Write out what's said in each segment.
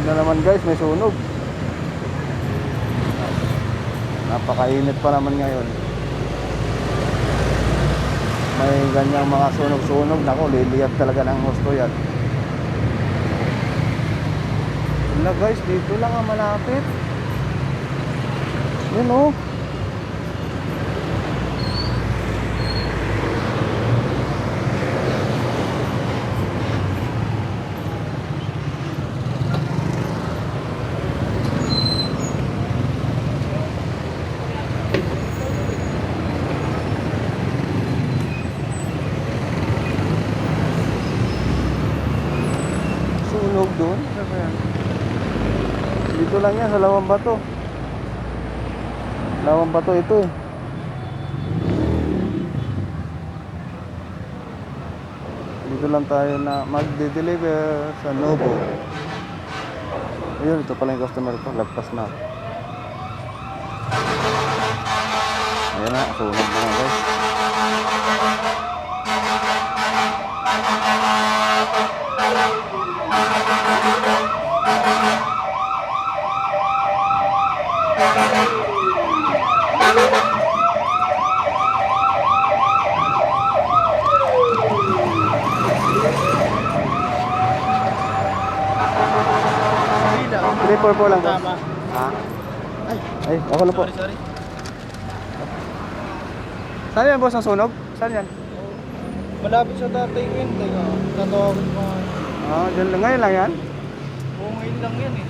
Sunog na naman guys, may sunog. Napakainit pa naman ngayon. May ganyang mga sunog-sunog. Naku, liliyab talaga ng husto yan. Wala guys, dito lang ang malapit. Yun oh. Sunog doon. Dito lang yan sa Lawang Bato. Lawang Bato ito eh. Dito lang tayo na magde-deliver sa Novo. Ayun, ito pala yung customer ko. Lagpas na. Ayan na, sunog na nga guys. Purple lang boss. Tama. Ha? Ay, ako na po. Sorry. Saan yan boss ang sunog? Saan yan? Malapit sa tatay ko yun. Tatawagin ko nga. Ah, dyan lang. Ngayon lang yan? Oo, ngayon lang yan eh.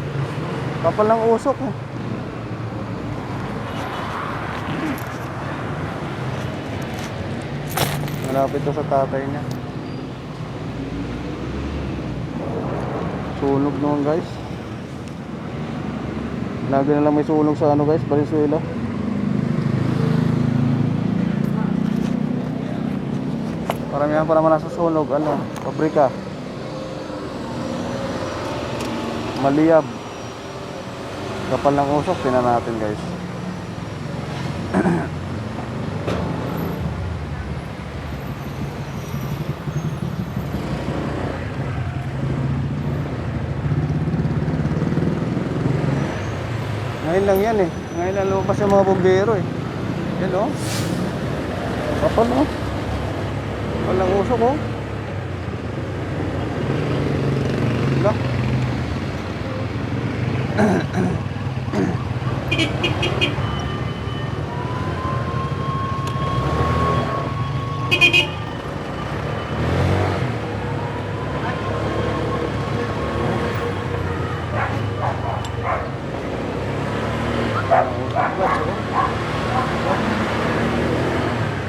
Kapal ng usok eh. Malapit to sa tatay niya. Sunog naman guys. Lagi na lang may sunog sa ano guys, Valenzuela. Paramihan pa naman nasa sunog, ano, pabrika. Maliyab. Kapal ng usok, tingnan natin guys. Ngayon lang yan eh. Ngayon lang lumabas yung mga bombero eh. Yan o. Kapal o. Kapal ng usok o. Wala.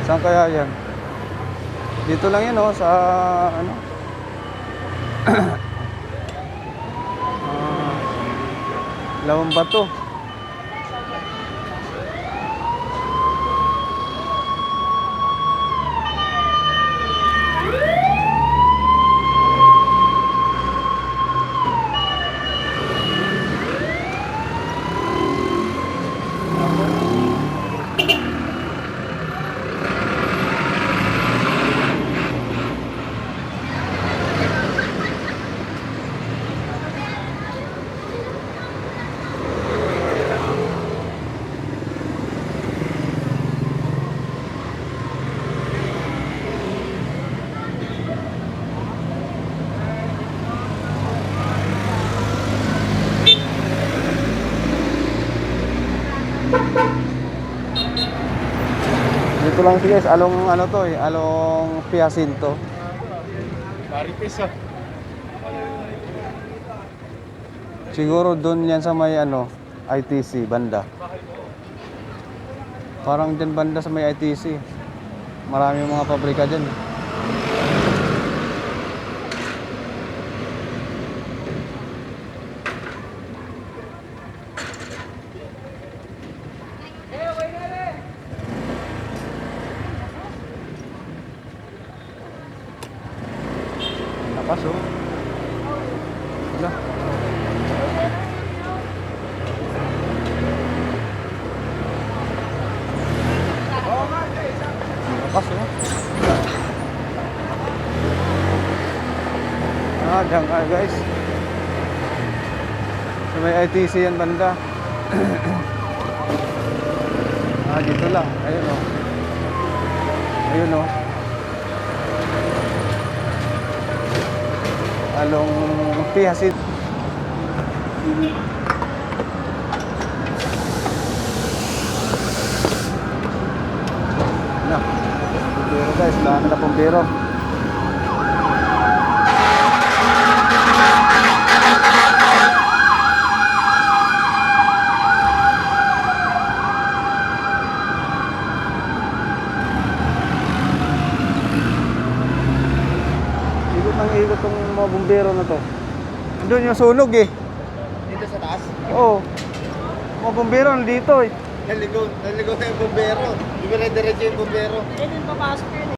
Saan kaya yan? Dito lang yan oh, sa ano? Lawang Bato. Dito lang siya guys, along ano to eh, along Piacinto. Maripis ah. Siguro doon yan sa may ano, ITC banda. Parang dyan banda sa may ITC. Maraming mga pabrika dyan. Lakas oh. Wala. Lakas oh. Diyan ka guys. Sa may ITC yan banda. Dito lang. Ayun o. Ayun o. Along Pihasid. Na. Pumbero guys. Dami na pumbero. Ikot tong mga bumbero na to. Doon yung sunog eh. Dito sa taas? Oo. Mga bumbero nandito eh. Naligaw na yung bumbero. Dire-diretso yung bumbero. Hindi din papasok yun.